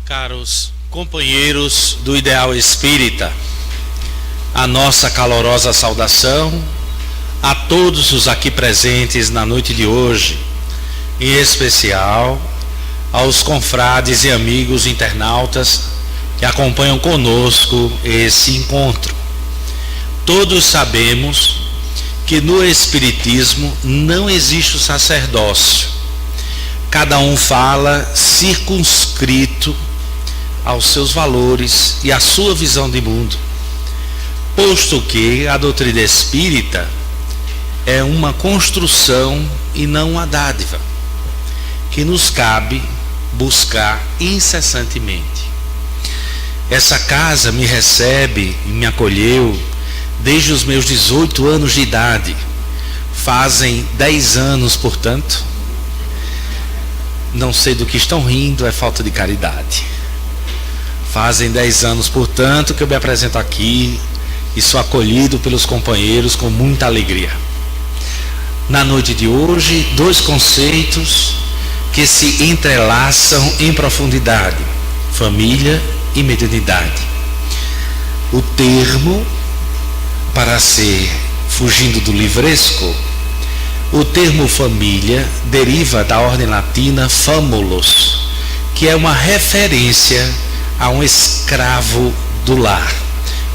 Caros companheiros do Ideal Espírita, a nossa calorosa saudação a todos os aqui presentes na noite de hoje, em especial aos confrades e amigos internautas que acompanham conosco esse encontro. Todos sabemos que no Espiritismo não existe o sacerdócio. Cada um fala circunscrito aos seus valores e à sua visão de mundo, posto que a doutrina espírita é uma construção e não uma dádiva, que nos cabe buscar incessantemente. Essa casa me recebe e me acolheu desde os meus 18 anos de idade. Fazem 10 anos, portanto. Não sei do que estão rindo, é falta de caridade. Fazem 10 anos, portanto, que eu me apresento aqui e sou acolhido pelos companheiros com muita alegria. Na noite de hoje, 2 conceitos que se entrelaçam em profundidade: família e mediunidade. O termo, para ser fugindo do livresco, o termo família deriva da ordem latina famulus, que é uma referência a um escravo do lar,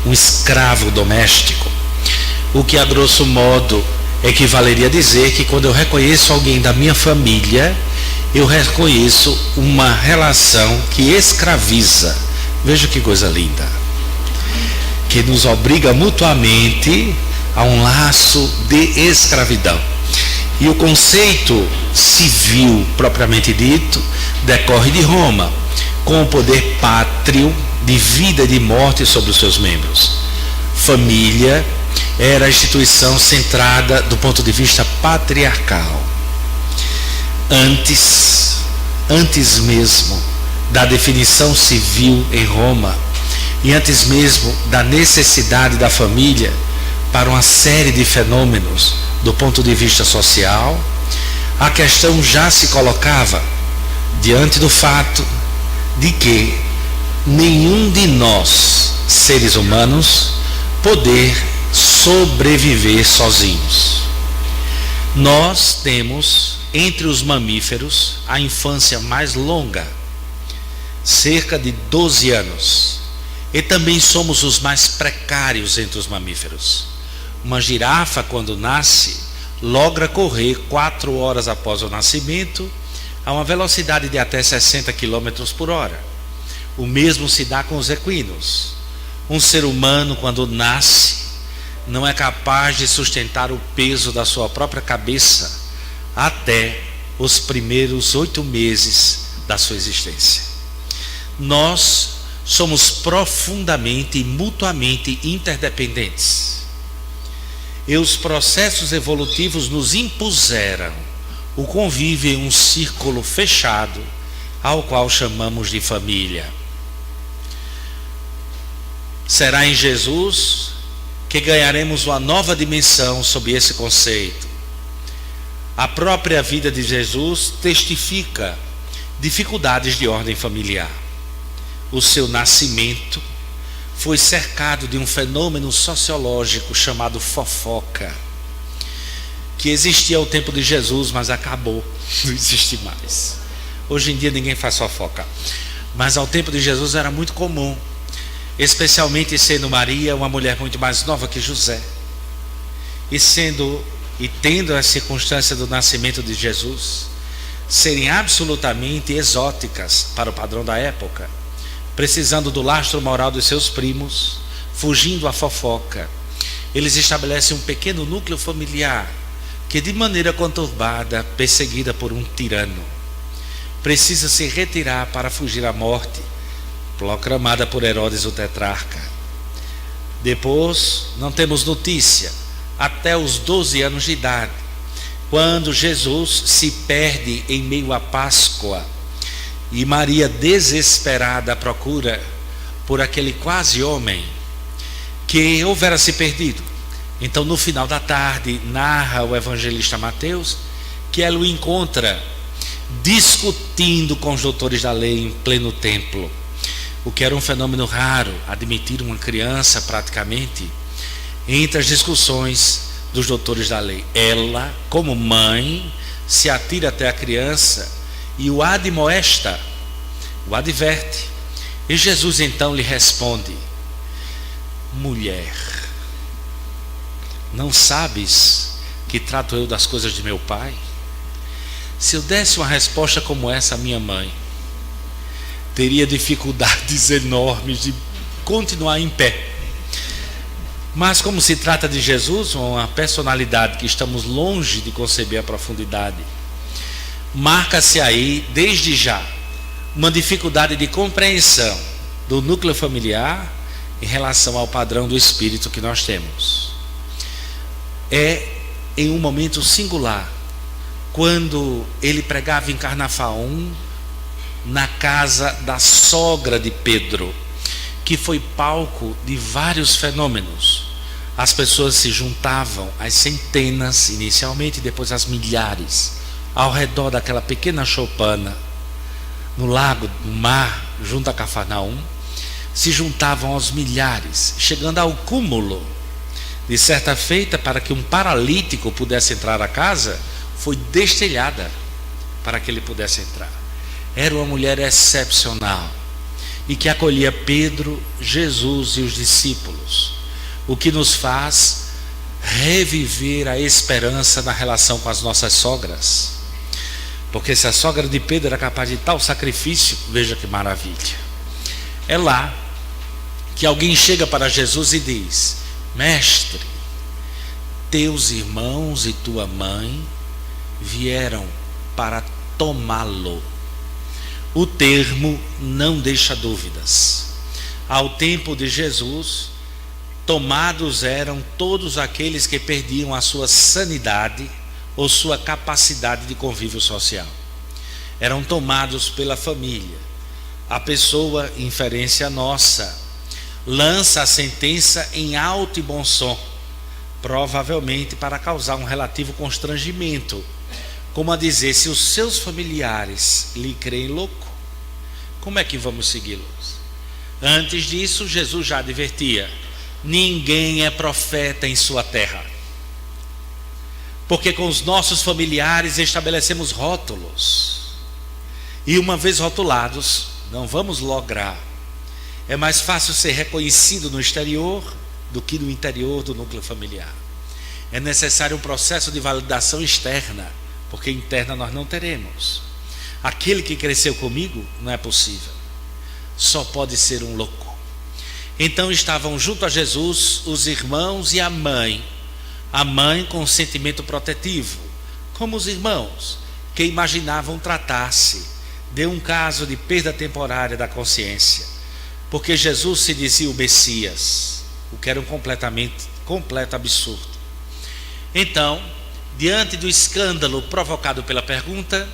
um escravo doméstico. O que a grosso modo equivaleria a dizer que quando eu reconheço alguém da minha família, eu reconheço uma relação que escraviza. Veja que coisa linda, que nos obriga mutuamente a um laço de escravidão. E o conceito civil propriamente dito decorre de Roma, com o poder pátrio de vida e de morte sobre os seus membros. Família era a instituição centrada do ponto de vista patriarcal. Antes mesmo da definição civil em Roma, e antes mesmo da necessidade da família para uma série de fenômenos do ponto de vista social, a questão já se colocava diante do fato de que nenhum de nós, seres humanos, poder sobreviver sozinhos. Nós temos, entre os mamíferos, a infância mais longa, cerca de 12 anos, e também somos os mais precários entre os mamíferos. Uma girafa, quando nasce, logra correr 4 horas após o nascimento a uma velocidade de até 60 km por hora. O mesmo se dá com os equinos. Um ser humano, quando nasce, não é capaz de sustentar o peso da sua própria cabeça até os primeiros 8 meses da sua existência. Nós somos profundamente e mutuamente interdependentes. E os processos evolutivos nos impuseram o convívio em um círculo fechado, ao qual chamamos de família. Será em Jesus que ganharemos uma nova dimensão sob esse conceito. A própria vida de Jesus testifica dificuldades de ordem familiar. O seu nascimento foi cercado de um fenômeno sociológico chamado fofoca, que existia ao tempo de Jesus, mas acabou, não existe mais. Hoje em dia ninguém faz fofoca, mas ao tempo de Jesus era muito comum, especialmente sendo Maria uma mulher muito mais nova que José, e tendo a circunstância do nascimento de Jesus serem absolutamente exóticas para o padrão da época, precisando do lastro moral dos seus primos, fugindo à fofoca, eles estabelecem um pequeno núcleo familiar que, de maneira conturbada, perseguida por um tirano, precisa se retirar para fugir à morte proclamada por Herodes o tetrarca. Depois, não temos notícia até os 12 anos de idade, quando Jesus se perde em meio à Páscoa e Maria, desesperada, procura por aquele quase homem que houvera se perdido. Então, no final da tarde, narra o evangelista Mateus que ela o encontra discutindo com os doutores da lei em pleno templo. o que era um fenômeno raro, admitir uma criança praticamente, entre as discussões dos doutores da lei. Ela, como mãe, se atira até a criança e o admoesta, o adverte. E Jesus então lhe responde: mulher, não sabes que trato eu das coisas de meu pai? Se eu desse uma resposta como essa à minha mãe, teria dificuldades enormes de continuar em pé. Mas como se trata de Jesus, uma personalidade que estamos longe de conceber a profundidade, marca-se aí, desde já, uma dificuldade de compreensão do núcleo familiar em relação ao padrão do espírito que nós temos. É em um momento singular, quando ele pregava em Carnafaum, na casa da sogra de Pedro, que foi palco de vários fenômenos. As pessoas se juntavam, às centenas inicialmente, depois às milhares, ao redor daquela pequena choupana, no lago, no mar, junto a Cafarnaum, se juntavam aos milhares, chegando ao cúmulo. De certa feita, para que um paralítico pudesse entrar à casa, foi destelhada para que ele pudesse entrar. Era uma mulher excepcional e que acolhia Pedro, Jesus e os discípulos, o que nos faz reviver a esperança na relação com as nossas sogras. Porque se a sogra de Pedro era capaz de tal sacrifício, veja que maravilha. É lá que alguém chega para Jesus e diz: mestre, teus irmãos e tua mãe vieram para tomá-lo. O termo não deixa dúvidas. Ao tempo de Jesus, tomados eram todos aqueles que perdiam a sua sanidade ou sua capacidade de convívio social. Eram tomados pela família. A pessoa, inferência nossa, lança a sentença em alto e bom som, provavelmente para causar um relativo constrangimento, como a dizer: se os seus familiares lhe creem louco, como é que vamos segui-los? Antes disso, Jesus já advertia: ninguém é profeta em sua terra, porque com os nossos familiares estabelecemos rótulos, e uma vez rotulados, não vamos lograr. É mais fácil ser reconhecido no exterior do que no interior do núcleo familiar. É necessário um processo de validação externa, porque interna nós não teremos. Aquele que cresceu comigo não é possível, só pode ser um louco. Então estavam junto a Jesus os irmãos e a mãe com sentimento protetivo, como os irmãos que imaginavam tratar-se de um caso de perda temporária da consciência, porque Jesus se dizia o Messias, o que era um completo absurdo. Então, diante do escândalo provocado pela pergunta,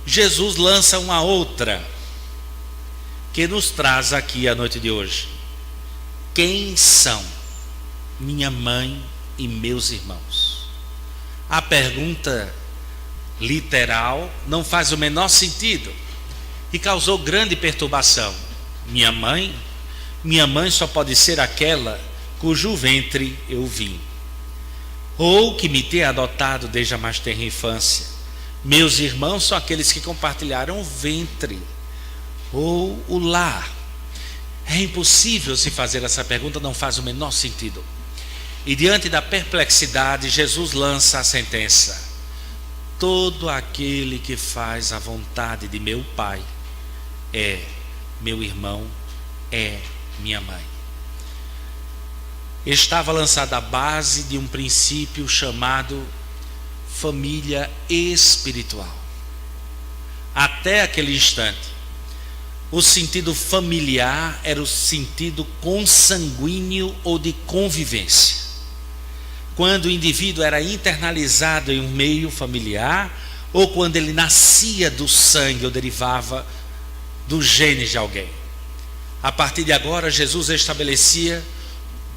Jesus lança uma outra, que nos traz aqui a noite de hoje: quem são minha mãe e meus irmãos? A pergunta literal não faz o menor sentido e causou grande perturbação. Minha mãe só pode ser aquela cujo ventre eu vim, ou que me tem adotado desde a mais tenra infância. Meus irmãos são aqueles que compartilharam o ventre ou o lar. É impossível se fazer essa pergunta, não faz o menor sentido. E diante da perplexidade, Jesus lança a sentença: todo aquele que faz a vontade de meu Pai é meu irmão, é minha mãe. Estava lançada a base de um princípio chamado família espiritual. Até aquele instante, o sentido familiar era o sentido consanguíneo ou de convivência. Quando o indivíduo era internalizado em um meio familiar, ou quando ele nascia do sangue ou derivava dos genes de alguém. A partir de agora, Jesus estabelecia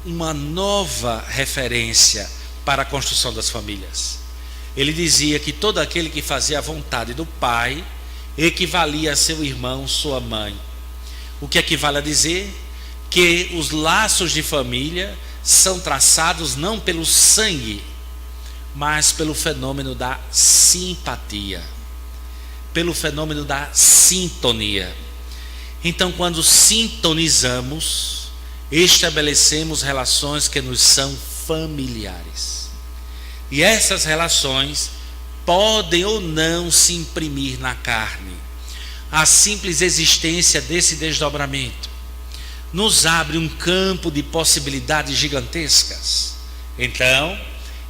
uma nova referência para a construção das famílias. Ele dizia que todo aquele que fazia a vontade do Pai equivalia a seu irmão, sua mãe. o que equivale a dizer que os laços de família são traçados não pelo sangue, mas pelo fenômeno da simpatia, pelo fenômeno da sintonia. Então, quando sintonizamos, estabelecemos relações que nos são familiares. E essas relações podem ou não se imprimir na carne. A simples existência desse desdobramento nos abre um campo de possibilidades gigantescas. Então,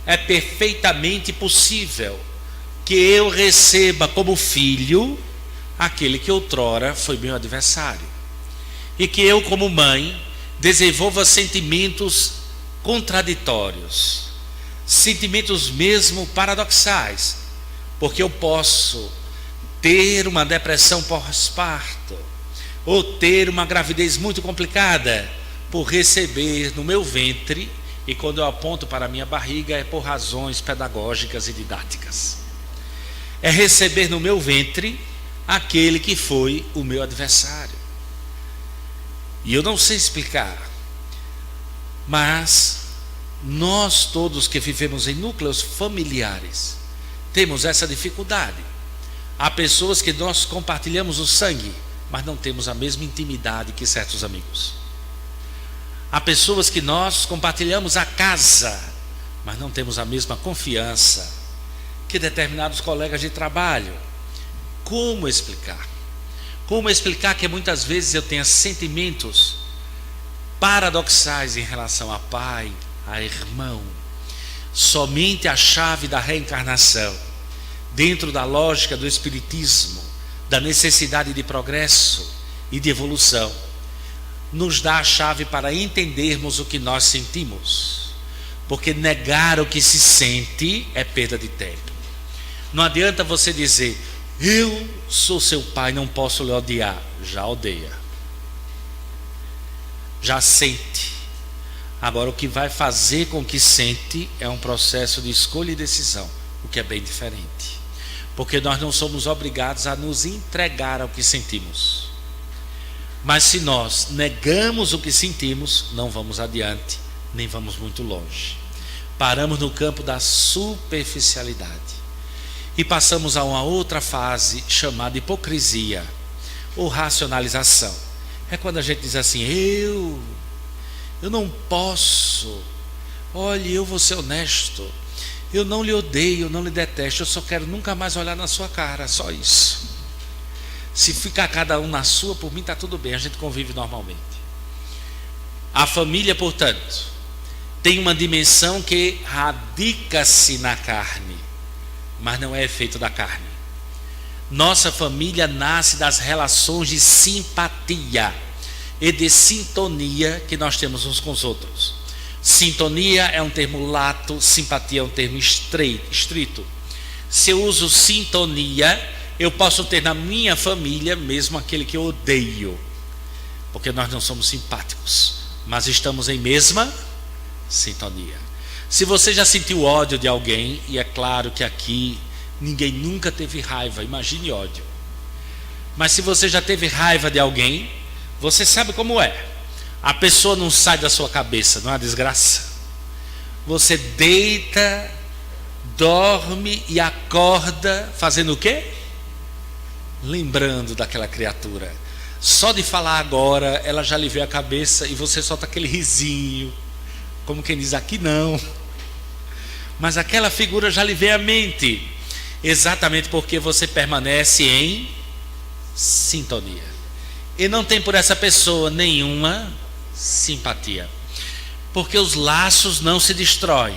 é perfeitamente possível que eu receba como filho aquele que outrora foi meu adversário, e que eu, como mãe, desenvolva sentimentos contraditórios, sentimentos mesmo paradoxais, porque eu posso ter uma depressão pós-parto, ou ter uma gravidez muito complicada, por receber no meu ventre, e quando eu aponto para a minha barriga é por razões pedagógicas e didáticas. É receber no meu ventre aquele que foi o meu adversário. E eu não sei explicar, mas nós todos que vivemos em núcleos familiares temos essa dificuldade. Há pessoas que nós compartilhamos o sangue, mas não temos a mesma intimidade que certos amigos. Há pessoas que nós compartilhamos a casa, mas não temos a mesma confiança que determinados colegas de trabalho. Como explicar? Como explicar que muitas vezes eu tenha sentimentos paradoxais em relação a pai, a irmão? Somente a chave da reencarnação, dentro da lógica do espiritismo, da necessidade de progresso e de evolução, nos dá a chave para entendermos o que nós sentimos. Porque negar o que se sente é perda de tempo. Não adianta você dizer: eu sou seu pai, não posso lhe odiar. Já odeia, já sente. Agora, o que vai fazer com que sente é um processo de escolha e decisão, o que é bem diferente. Porque nós não somos obrigados a nos entregar ao que sentimos. Mas se nós negamos o que sentimos, não vamos adiante, nem vamos muito longe. Paramos no campo da superficialidade e passamos a uma outra fase chamada hipocrisia ou racionalização. É quando a gente diz assim: eu não posso, olhe, eu vou ser honesto, eu não lhe odeio, eu não lhe detesto, eu só quero nunca mais olhar na sua cara, só isso. Se ficar cada um na sua, por mim está tudo bem, a gente convive normalmente. A família, portanto, tem uma dimensão que radica-se na carne, mas não é efeito da carne. Nossa família nasce das relações de simpatia e de sintonia que nós temos uns com os outros. Sintonia é um termo lato, simpatia é um termo estrito. Se eu uso sintonia, eu posso ter na minha família mesmo aquele que eu odeio, porque nós não somos simpáticos, mas estamos em mesma sintonia. Se você já sentiu ódio de alguém, e é claro que aqui ninguém nunca teve raiva, imagine ódio, mas se você já teve raiva de alguém, você sabe como é. A pessoa não sai da sua cabeça, não é uma desgraça? Você deita, dorme e acorda fazendo o quê? Lembrando daquela criatura. Só de falar agora, ela já lhe veio a cabeça e você solta aquele risinho, como quem diz: aqui não. Mas aquela figura já lhe veio à mente, exatamente porque você permanece em sintonia e não tem por essa pessoa nenhuma simpatia, porque os laços não se destroem,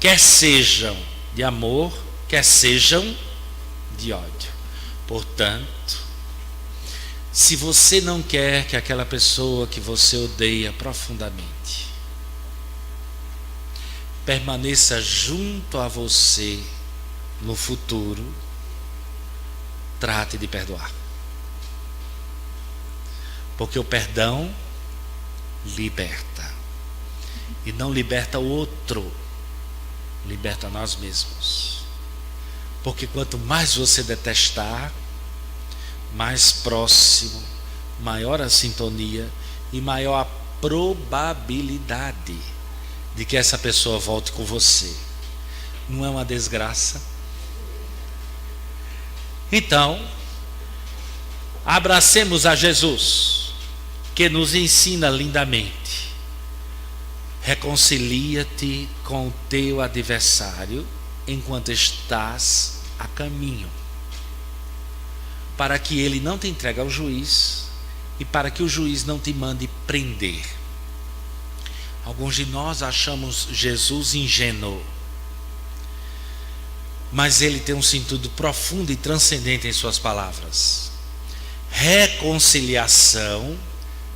quer sejam de amor, quer sejam de ódio. Portanto, se você não quer que aquela pessoa que você odeia profundamente permaneça junto a você no futuro, trate de perdoar. Porque o perdão liberta. E não liberta o outro, liberta nós mesmos. Porque quanto mais você detestar, mais próximo maior a sintonia e maior a probabilidade de que essa pessoa volte com você. Não é uma desgraça? Então, abracemos a Jesus, que nos ensina lindamente: reconcilia-te com o teu adversário enquanto estás a caminho, para que ele não te entregue ao juiz e para que o juiz não te mande prender. Alguns de nós achamos Jesus ingênuo, mas ele tem um sentido profundo e transcendente em suas palavras. Reconciliação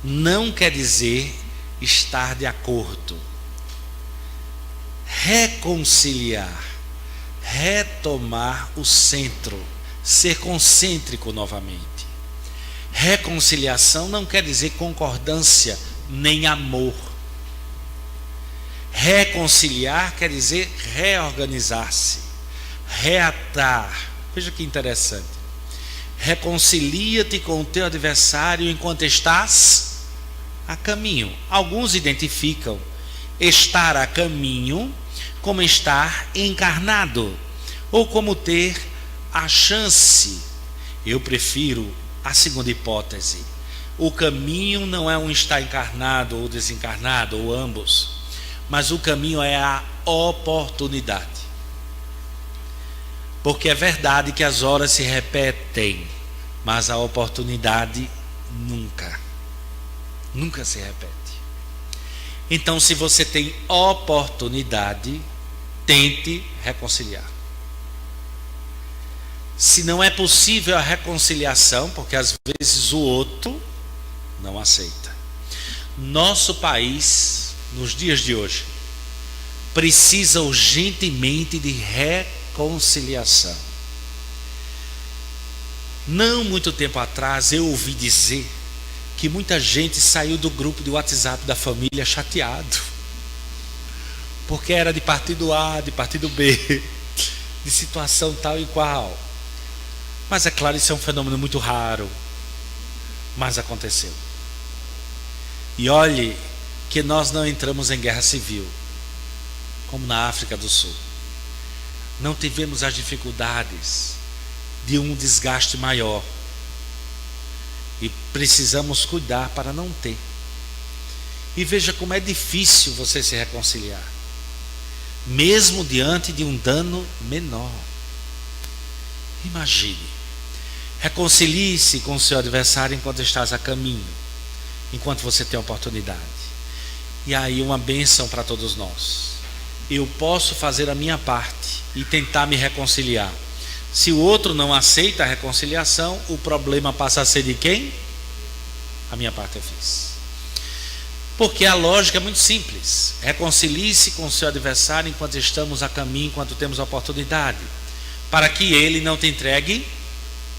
não quer dizer estar de acordo. Reconciliar, retomar o centro, ser concêntrico novamente. Reconciliação não quer dizer concordância nem amor. Reconciliar quer dizer reorganizar-se, reatar. Veja que interessante. Reconcilia-te com o teu adversário enquanto estás a caminho. Alguns identificam estar a caminho como estar encarnado, ou como ter a chance. Eu prefiro a segunda hipótese. O caminho não é um estar encarnado ou desencarnado, ou ambos, mas o caminho é a oportunidade. Porque é verdade que as horas se repetem, mas a oportunidade nunca se repete. Então, se você tem oportunidade, tente reconciliar. Se não é possível a reconciliação, porque às vezes o outro não aceita. Nosso país, nos dias de hoje, precisa urgentemente de reconciliação. Não muito tempo atrás eu ouvi dizer que muita gente saiu do grupo de WhatsApp da família chateado, porque era de partido A, de partido B, de situação tal e qual. Mas é claro, isso é um fenômeno muito raro, mas aconteceu. E olhe que nós não entramos em guerra civil, como na África do Sul. Não tivemos as dificuldades de um desgaste maior, e precisamos cuidar para não ter. E veja como é difícil você se reconciliar, mesmo diante de um dano menor. Imagine, reconcilie-se com o seu adversário enquanto estás a caminho, enquanto você tem a oportunidade. E aí uma bênção para todos nós. Eu posso fazer a minha parte e tentar me reconciliar. Se o outro não aceita a reconciliação, o problema passa a ser de quem? A minha parte eu fiz. Porque a lógica é muito simples. Reconcilie-se com o seu adversário enquanto estamos a caminho, enquanto temos a oportunidade, para que ele não te entregue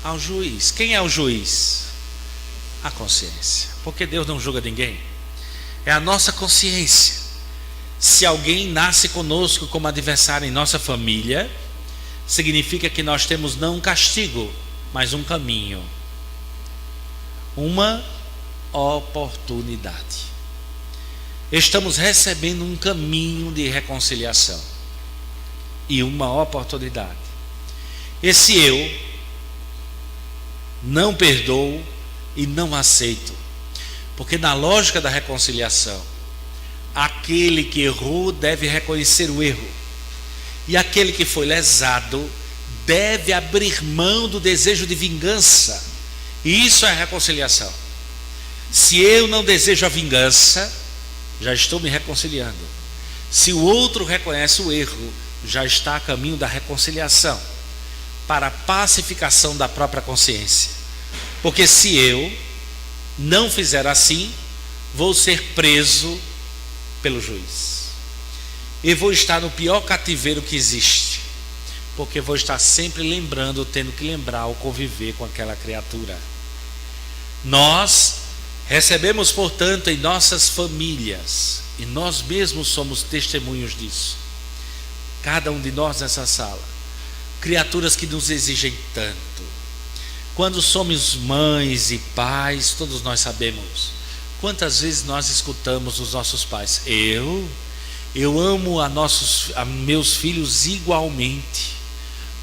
ao juiz. Quem é o juiz? A consciência. Porque Deus não julga ninguém. É a nossa consciência. Se alguém nasce conosco como adversário em nossa família, significa que nós temos não um castigo, mas um caminho, uma oportunidade. Estamos recebendo um caminho de reconciliação e uma oportunidade. Esse eu não perdoo e não aceito, porque na lógica da reconciliação, aquele que errou deve reconhecer o erro, e aquele que foi lesado deve abrir mão do desejo de vingança. E isso é reconciliação. Se eu não desejo a vingança, já estou me reconciliando. Se o outro reconhece o erro, já está a caminho da reconciliação, para a pacificação da própria consciência. Porque se eu não fizer assim, vou ser preso pelo juiz. E vou estar no pior cativeiro que existe, porque vou estar sempre lembrando, tendo que lembrar ou conviver com aquela criatura. Nós recebemos, portanto, em nossas famílias, e nós mesmos somos testemunhos disso, cada um de nós nessa sala, criaturas que nos exigem tanto, Quando somos mães e pais, todos nós sabemos quantas vezes nós escutamos dos nossos pais: eu amo a meus filhos igualmente.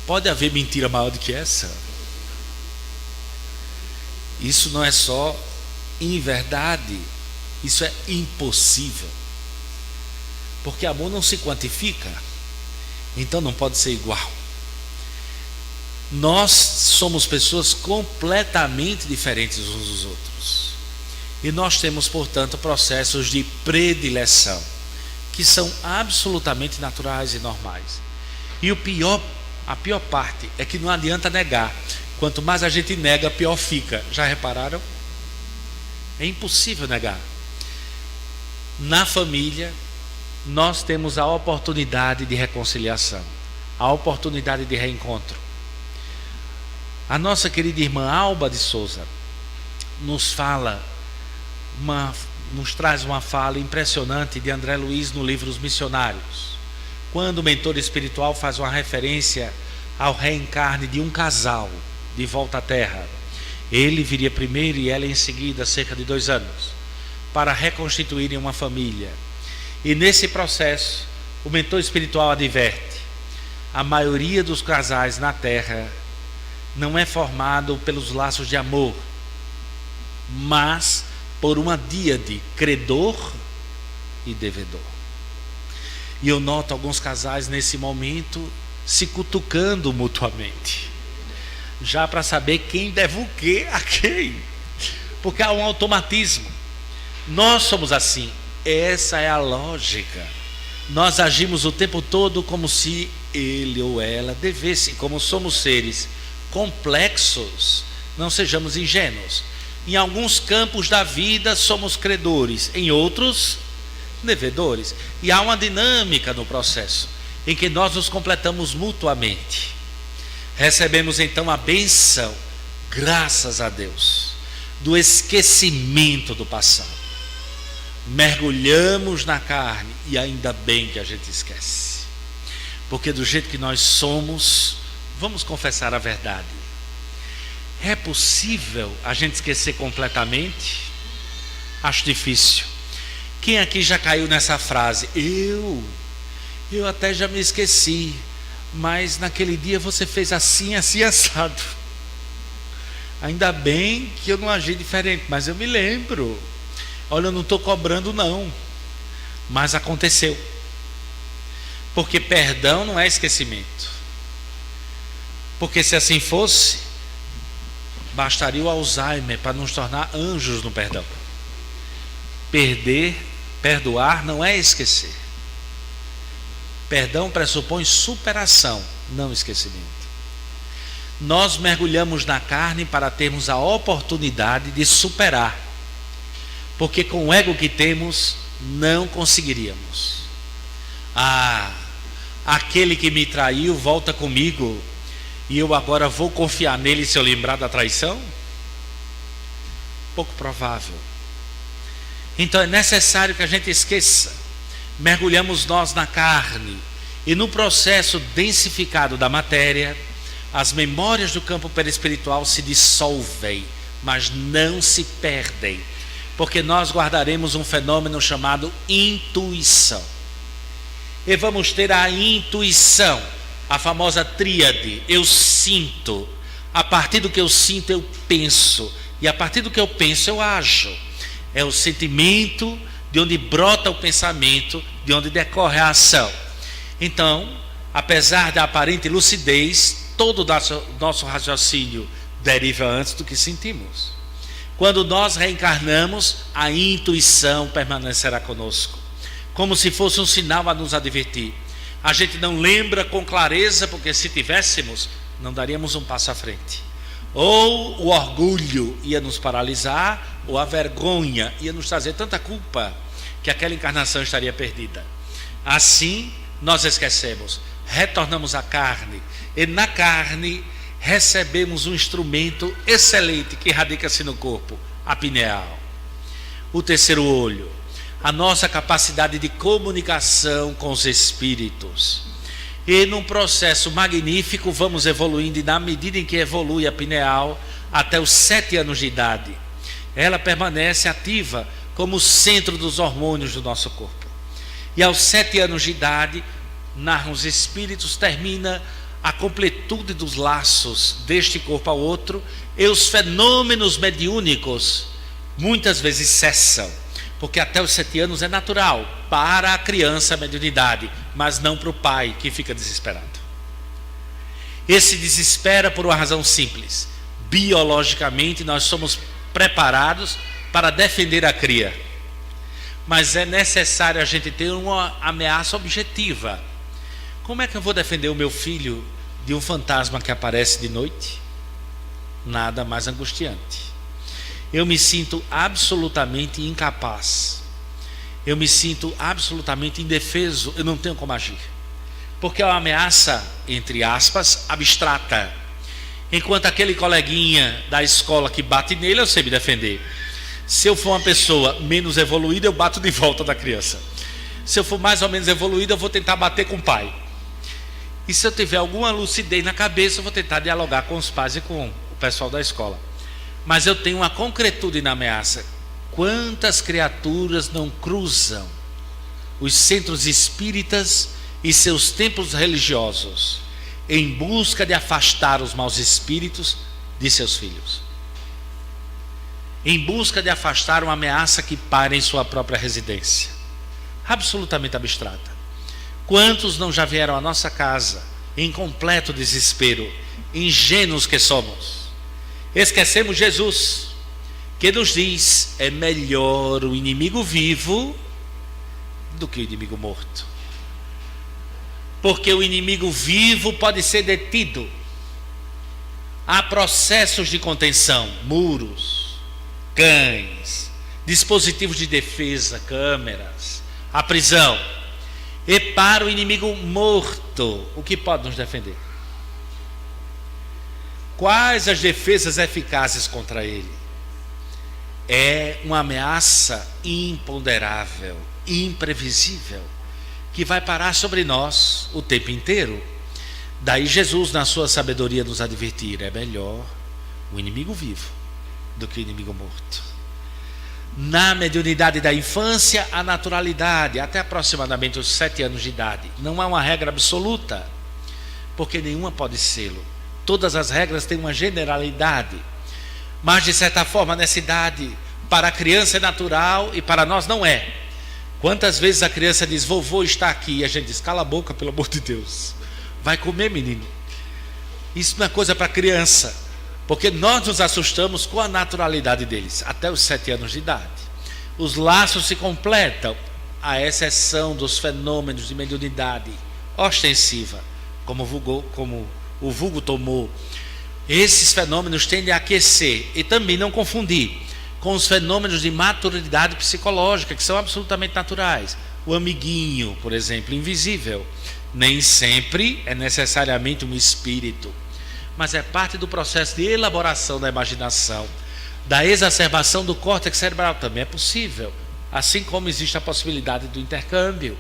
Pode haver mentira maior do que essa? Isso não é só inverdade, isso é impossível. Porque amor não se quantifica, então não pode ser igual. Nós somos pessoas completamente diferentes uns dos outros. E nós temos, portanto, processos de predileção, que são absolutamente naturais e normais. E a pior parte é que não adianta negar. Quanto mais a gente nega, pior fica. Já repararam? É impossível negar. Na família, nós temos a oportunidade de reconciliação, a oportunidade de reencontro. A nossa querida irmã Alba de Souza nos traz uma fala impressionante de André Luiz no livro Os Missionários, quando o mentor espiritual faz uma referência ao reencarne de um casal de volta à Terra. Ele viria primeiro e ela em seguida, cerca de 2 anos, para reconstituírem uma família. E nesse processo, o mentor espiritual adverte: a maioria dos casais na Terra não é formado pelos laços de amor, mas por uma díade credor e devedor. E eu noto alguns casais nesse momento se cutucando mutuamente, já para saber quem deve o que a quem, porque há um automatismo. Nós somos assim, essa é a lógica. Nós agimos o tempo todo como se ele ou ela devesse. Como somos seres complexos, não sejamos ingênuos. Em alguns campos da vida somos credores, em outros devedores. E há uma dinâmica no processo em que nós nos completamos mutuamente. Recebemos então a bênção, graças a Deus, do esquecimento do passado. Mergulhamos na carne e ainda bem que a gente esquece, porque do jeito que nós somos, vamos confessar a verdade, é possível a gente esquecer completamente? Acho difícil. Quem aqui já caiu nessa frase? Eu até já me esqueci, mas naquele dia você fez assim, assim, assado. Ainda bem que eu não agi diferente, mas eu me lembro. Olha, eu não estou cobrando não, mas aconteceu. Porque perdão não é esquecimento. Porque se assim fosse, bastaria o Alzheimer para nos tornar anjos no perdão. Perdoar não é esquecer. Perdão pressupõe superação, não esquecimento. Nós mergulhamos na carne para termos a oportunidade de superar, porque com o ego que temos, não conseguiríamos. Aquele que me traiu volta comigo, e eu agora vou confiar nele se eu lembrar da traição? Pouco provável. Então é necessário que a gente esqueça. Mergulhamos nós na carne, e no processo densificado da matéria, as memórias do campo perispiritual se dissolvem, mas não se perdem, porque nós guardaremos um fenômeno chamado intuição. E vamos ter a intuição, a famosa tríade: eu sinto, a partir do que eu sinto eu penso, e a partir do que eu penso eu ajo. É o sentimento de onde brota o pensamento, de onde decorre a ação. Então, apesar da aparente lucidez, todo o nosso raciocínio deriva antes do que sentimos. Quando nós reencarnamos, a intuição permanecerá conosco, como se fosse um sinal a nos advertir. A gente não lembra com clareza, porque se tivéssemos, não daríamos um passo à frente. Ou o orgulho ia nos paralisar, ou a vergonha ia nos trazer tanta culpa, que aquela encarnação estaria perdida. Assim, nós esquecemos, retornamos à carne, e na carne recebemos um instrumento excelente que radica-se no corpo, a pineal. O terceiro olho, a nossa capacidade de comunicação com os espíritos. E num processo magnífico vamos evoluindo, e na medida em que evolui a pineal, até os 7 anos de idade, ela permanece ativa como o centro dos hormônios do nosso corpo. E aos 7 anos de idade, narram os espíritos, termina a completude dos laços deste corpo ao outro, e os fenômenos mediúnicos muitas vezes cessam, porque até os 7 anos é natural para a criança a mediunidade, mas não para o pai, que fica desesperado. Esse desespera por uma razão simples: biologicamente nós somos preparados para defender a cria, mas é necessário a gente ter uma ameaça objetiva. Como é que eu vou defender o meu filho de um fantasma que aparece de noite? Nada mais angustiante. Eu me sinto absolutamente incapaz, eu me sinto absolutamente indefeso, eu não tenho como agir, porque é uma ameaça, entre aspas, abstrata. Enquanto aquele coleguinha da escola que bate nele, eu sei me defender. Se eu for uma pessoa menos evoluída, eu bato de volta da criança. Se eu for mais ou menos evoluído, eu vou tentar bater com o pai. E se eu tiver alguma lucidez na cabeça, eu vou tentar dialogar com os pais e com o pessoal da escola. Mas eu tenho uma concretude na ameaça. Quantas criaturas não cruzam os centros espíritas e seus templos religiosos em busca de afastar os maus espíritos de seus filhos, em busca de afastar uma ameaça que paira em sua própria residência, absolutamente abstrata. Quantos não já vieram à nossa casa em completo desespero, ingênuos que somos? Esquecemos Jesus, que nos diz: é melhor o inimigo vivo do que o inimigo morto. Porque o inimigo vivo pode ser detido. Há processos de contenção, muros, cães, dispositivos de defesa, câmeras, a prisão. E para o inimigo morto, o que pode nos defender? Quais as defesas eficazes contra ele? É uma ameaça imponderável, imprevisível, que vai parar sobre nós o tempo inteiro. Daí Jesus, na sua sabedoria, nos advertir: é melhor o inimigo vivo do que o inimigo morto. Na mediunidade da infância, a naturalidade, até aproximadamente os 7 anos de idade. Não há uma regra absoluta, porque nenhuma pode sê-lo. Todas as regras têm uma generalidade, mas de certa forma nessa idade, para a criança é natural e para nós não é. Quantas vezes a criança diz: vovô está aqui, e a gente diz: cala a boca, pelo amor de Deus, vai comer, menino. Isso não é coisa para criança, porque nós nos assustamos com a naturalidade deles, até os 7 anos de idade. Os laços se completam, à exceção dos fenômenos de mediunidade ostensiva, como o vulgo tomou. Esses fenômenos tendem a aquecer, e também não confundir com os fenômenos de maturidade psicológica, que são absolutamente naturais. O amiguinho, por exemplo, invisível, nem sempre é necessariamente um espírito, mas é parte do processo de elaboração da imaginação, da exacerbação do córtex cerebral. Também é possível, assim como existe a possibilidade do intercâmbio.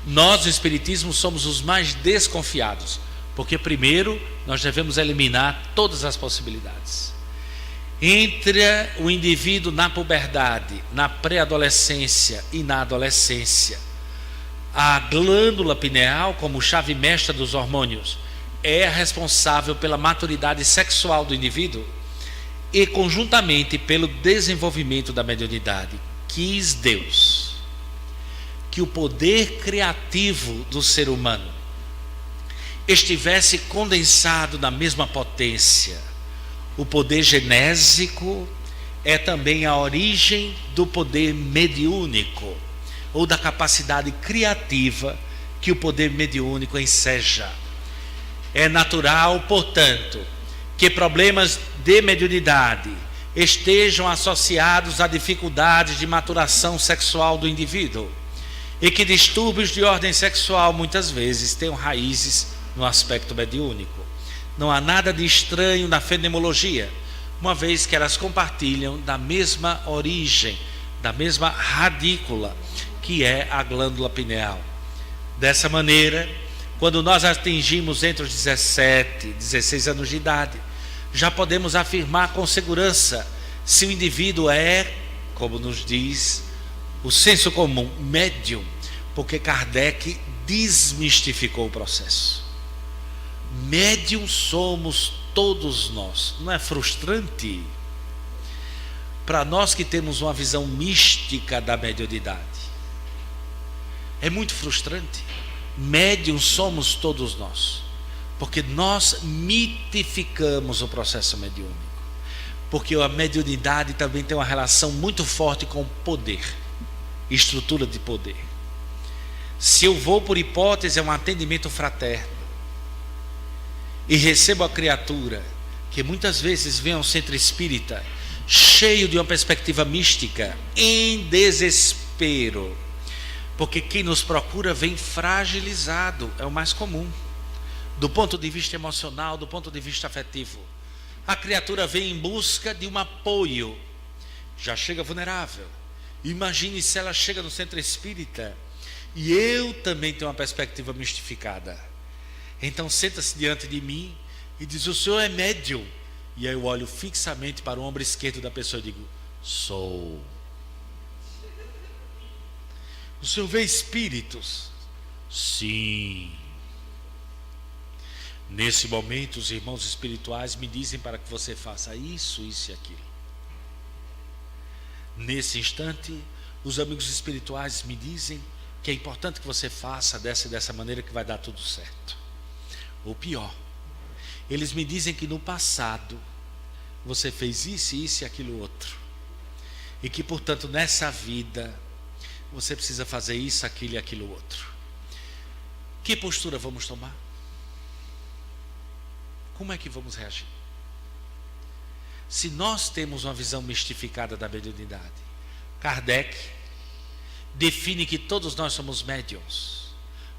Nós, no Espiritismo, somos os mais desconfiados, porque primeiro nós devemos eliminar todas as possibilidades. Entre o indivíduo na puberdade, na pré-adolescência e na adolescência, a glândula pineal, como chave mestra dos hormônios, é responsável pela maturidade sexual do indivíduo e conjuntamente pelo desenvolvimento da mediunidade. Quis Deus que o poder criativo do ser humano estivesse condensado na mesma potência. O poder genésico é também a origem do poder mediúnico, ou da capacidade criativa que o poder mediúnico enseja. É natural, portanto, que problemas de mediunidade estejam associados a dificuldades de maturação sexual do indivíduo, e que distúrbios de ordem sexual muitas vezes tenham raízes no aspecto mediúnico. Não há nada de estranho na fenomenologia, uma vez que elas compartilham da mesma origem, da mesma radícula, que é a glândula pineal. Dessa maneira, Quando nós atingimos entre os 17 e 16 anos de idade, já podemos afirmar com segurança se o indivíduo é, como nos diz o senso comum, médium, porque Kardec desmistificou o processo. Médium somos todos nós. Não é frustrante? Para nós que temos uma visão mística da mediunidade, é muito frustrante. Médium somos todos nós, porque nós mitificamos o processo mediúnico, porque a mediunidade também tem uma relação muito forte com o poder, estrutura de poder. Se eu vou, por hipótese, a um atendimento fraterno e recebo a criatura que muitas vezes vem ao centro espírita cheio de uma perspectiva mística, em desespero, porque quem nos procura vem fragilizado, é o mais comum, do ponto de vista emocional, do ponto de vista afetivo. A criatura vem em busca de um apoio, já chega vulnerável. Imagine se ela chega no centro espírita e eu também tenho uma perspectiva mistificada. Então senta-se diante de mim e diz: o senhor é médium? E aí eu olho fixamente para o ombro esquerdo da pessoa e digo: sou. O senhor vê espíritos? Sim. Nesse momento os irmãos espirituais me dizem para que você faça isso, isso e aquilo. Nesse instante os amigos espirituais me dizem que é importante que você faça dessa e dessa maneira, que vai dar tudo certo. Ou pior, eles me dizem que no passado você fez isso, isso e aquilo outro, e que portanto nessa vida você precisa fazer isso, aquilo e aquilo outro. Que postura vamos tomar? Como é que vamos reagir? Se nós temos uma visão mistificada da mediunidade, Kardec define que todos nós somos médiuns,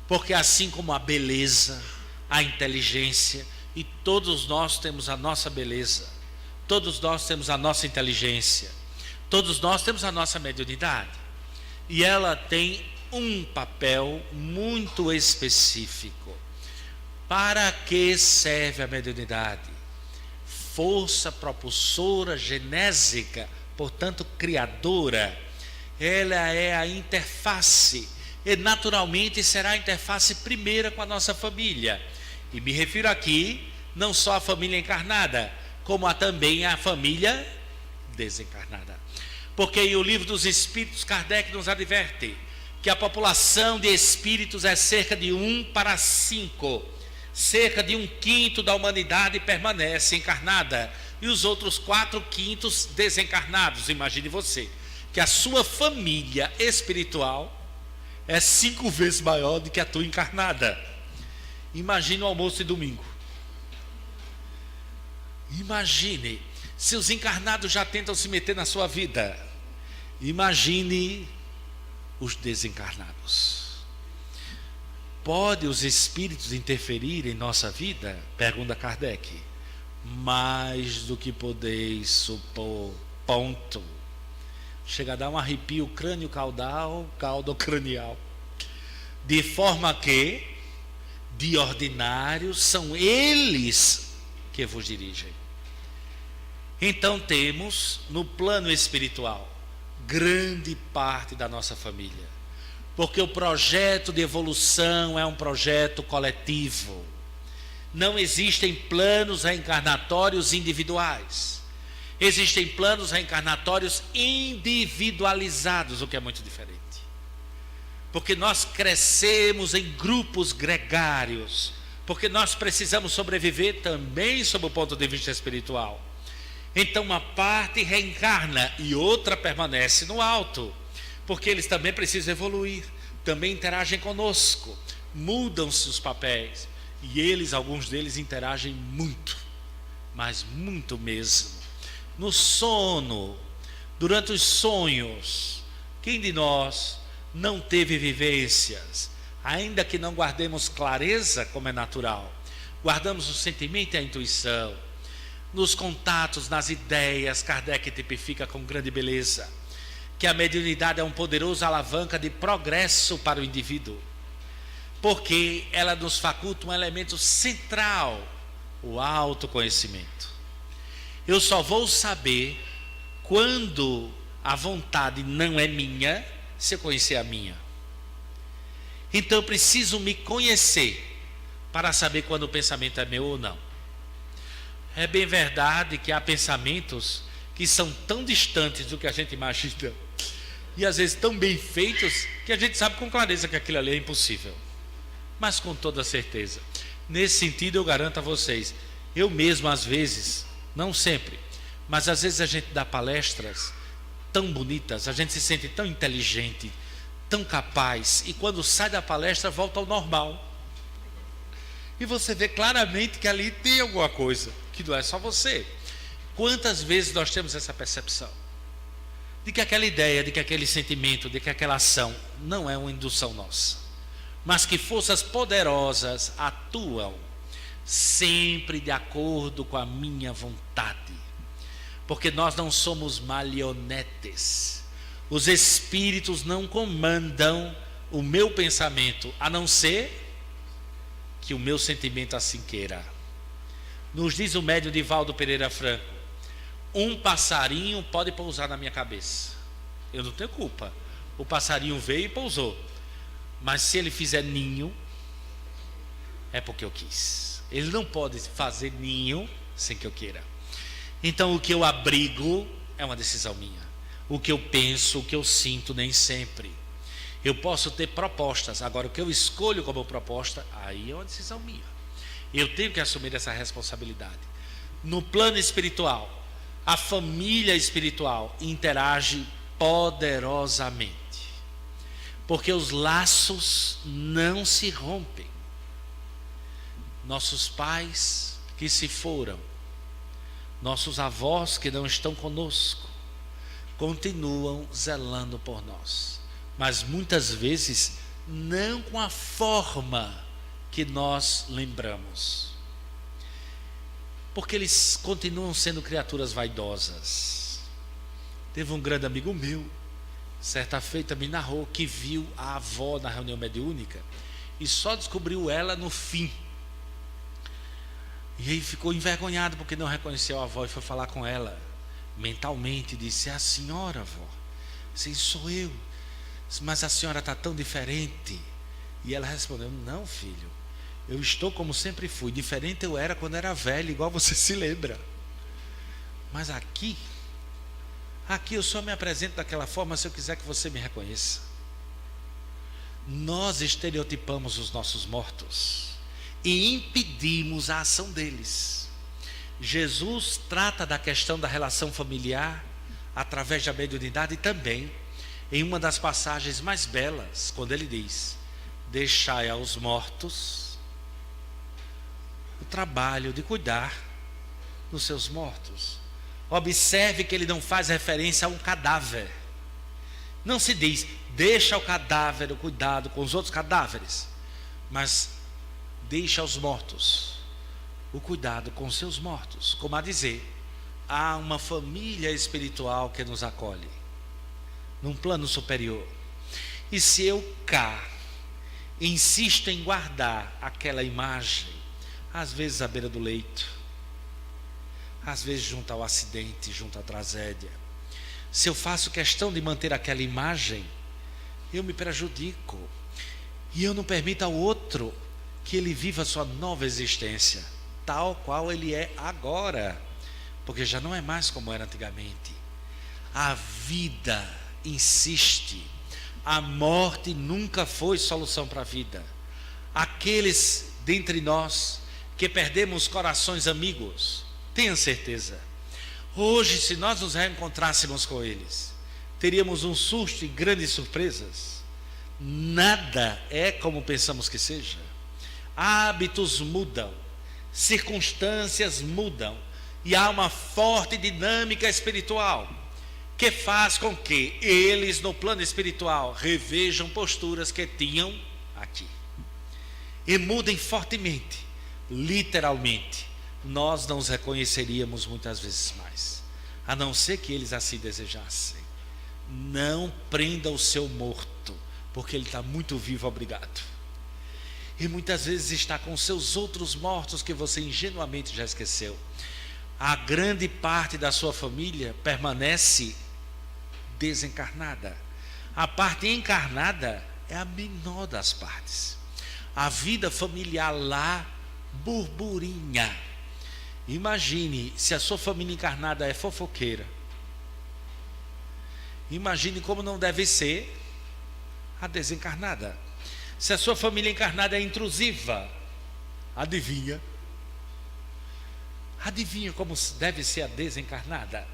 porque assim como a beleza, a inteligência, e todos nós temos a nossa beleza, todos nós temos a nossa inteligência, todos nós temos a nossa mediunidade, e ela tem um papel muito específico. Para que serve a mediunidade? Força propulsora genésica, portanto criadora. Ela é a interface, e naturalmente será a interface primeira com a nossa família. E me refiro aqui não só à família encarnada, como também à família desencarnada. Porque em O Livro dos Espíritos, Kardec nos adverte que a população de espíritos é cerca de 1:5. Cerca de 1/5 da humanidade permanece encarnada e os outros 4/5 desencarnados. Imagine você que a sua família espiritual é 5 vezes maior do que a tua encarnada. Imagine o almoço de domingo. Imagine se os encarnados já tentam se meter na sua vida. Imagine os desencarnados. Pode os espíritos interferir em nossa vida? Pergunta Kardec. Mais do que podeis supor. Ponto. Chega a dar um arrepio crânio-caudal, caudo-cranial. De forma que, de ordinário, são eles que vos dirigem. Então temos, no plano espiritual, grande parte da nossa família. Porque o projeto de evolução é um projeto coletivo. Não existem planos reencarnatórios individuais. Existem planos reencarnatórios individualizados, o que é muito diferente. Porque nós crescemos em grupos gregários. Porque nós precisamos sobreviver também sob o ponto de vista espiritual. Então uma parte reencarna e outra permanece no alto. Porque eles também precisam evoluir, também interagem conosco, mudam-se os papéis, e eles, alguns deles, interagem muito, mas muito mesmo. No sono, durante os sonhos, quem de nós não teve vivências, ainda que não guardemos clareza, como é natural, guardamos o sentimento e a intuição, nos contatos, nas ideias. Kardec tipifica com grande beleza que a mediunidade é um poderoso alavanca de progresso para o indivíduo. porque ela nos faculta um elemento central, o autoconhecimento. Eu só vou saber quando a vontade não é minha, se eu conhecer a minha. Então eu preciso me conhecer para saber quando o pensamento é meu ou não. É bem verdade que há pensamentos que são tão distantes do que a gente imagina, e às vezes tão bem feitos, que a gente sabe com clareza que aquilo ali é impossível. Mas com toda certeza, nesse sentido eu garanto a vocês, eu mesmo às vezes, não sempre, mas às vezes a gente dá palestras tão bonitas, a gente se sente tão inteligente, tão capaz, e quando sai da palestra volta ao normal. E você vê claramente que ali tem alguma coisa, que não é só você. Quantas vezes nós temos essa percepção? De que aquela ideia, de que aquele sentimento, de que aquela ação não é uma indução nossa, mas que forças poderosas atuam sempre de acordo com a minha vontade. Porque nós não somos marionetes. Os espíritos não comandam o meu pensamento, a não ser que o meu sentimento assim queira. Nos diz o médium Divaldo Pereira Franco: um passarinho pode pousar na minha cabeça, eu não tenho culpa. O passarinho veio e pousou, mas se ele fizer ninho, é porque eu quis. Ele não pode fazer ninho sem que eu queira. Então o que eu abrigo é uma decisão minha. O que eu penso, o que eu sinto, nem sempre. Eu posso ter propostas, agora o que eu escolho como proposta, aí é uma decisão minha. Eu tenho que assumir essa responsabilidade. No plano espiritual, a família espiritual interage poderosamente, porque os laços não se rompem. Nossos pais que se foram, nossos avós que não estão conosco, continuam zelando por nós, mas muitas vezes não com a forma que nós lembramos, porque eles continuam sendo criaturas vaidosas. Teve um grande amigo meu, certa feita me narrou que viu a avó na reunião mediúnica e só descobriu ela no fim. E aí ficou envergonhado porque não reconheceu a avó e foi falar com ela mentalmente, disse: é a senhora, avó? Sim, sou eu. Mas a senhora está tão diferente. E ela respondeu: não, filho, eu estou como sempre fui. Diferente eu era quando era velho, igual você se lembra. Mas aqui eu só me apresento daquela forma se eu quiser que você me reconheça. Nós estereotipamos os nossos mortos e impedimos a ação deles. Jesus trata da questão da relação familiar através da mediunidade também, em uma das passagens mais belas, quando ele diz: deixai aos mortos o trabalho de cuidar dos seus mortos. Observe que ele não faz referência a um cadáver. Não se diz: deixa o cadáver o cuidado com os outros cadáveres, mas deixa aos mortos o cuidado com seus mortos. Como a dizer, há uma família espiritual que nos acolhe num plano superior. E se eu cá insisto em guardar aquela imagem, às vezes à beira do leito, às vezes junto ao acidente, junto à tragédia, se eu faço questão de manter aquela imagem, eu me prejudico, e eu não permito ao outro que ele viva a sua nova existência tal qual ele é agora, porque já não é mais como era antigamente. A vida insiste, a morte nunca foi solução para a vida. Aqueles dentre nós que perdemos corações amigos, tenha certeza, hoje, se nós nos reencontrássemos com eles, teríamos um susto e grandes surpresas. Nada é como pensamos que seja. Hábitos mudam, circunstâncias mudam, e há uma forte dinâmica espiritual que faz com que eles, no plano espiritual, revejam posturas que tinham aqui e mudem fortemente. Literalmente, nós não os reconheceríamos muitas vezes mais, a não ser que eles assim desejassem. Não prenda o seu morto, porque ele está muito vivo, obrigado. E muitas vezes está com seus outros mortos que você ingenuamente já esqueceu. A grande parte da sua família permanece desencarnada. A parte encarnada é a menor das partes. A vida familiar lá burburinha. Imagine se a sua família encarnada é fofoqueira. Imagine como não deve ser a desencarnada. Se a sua família encarnada é intrusiva, adivinha? Adivinha como deve ser a desencarnada?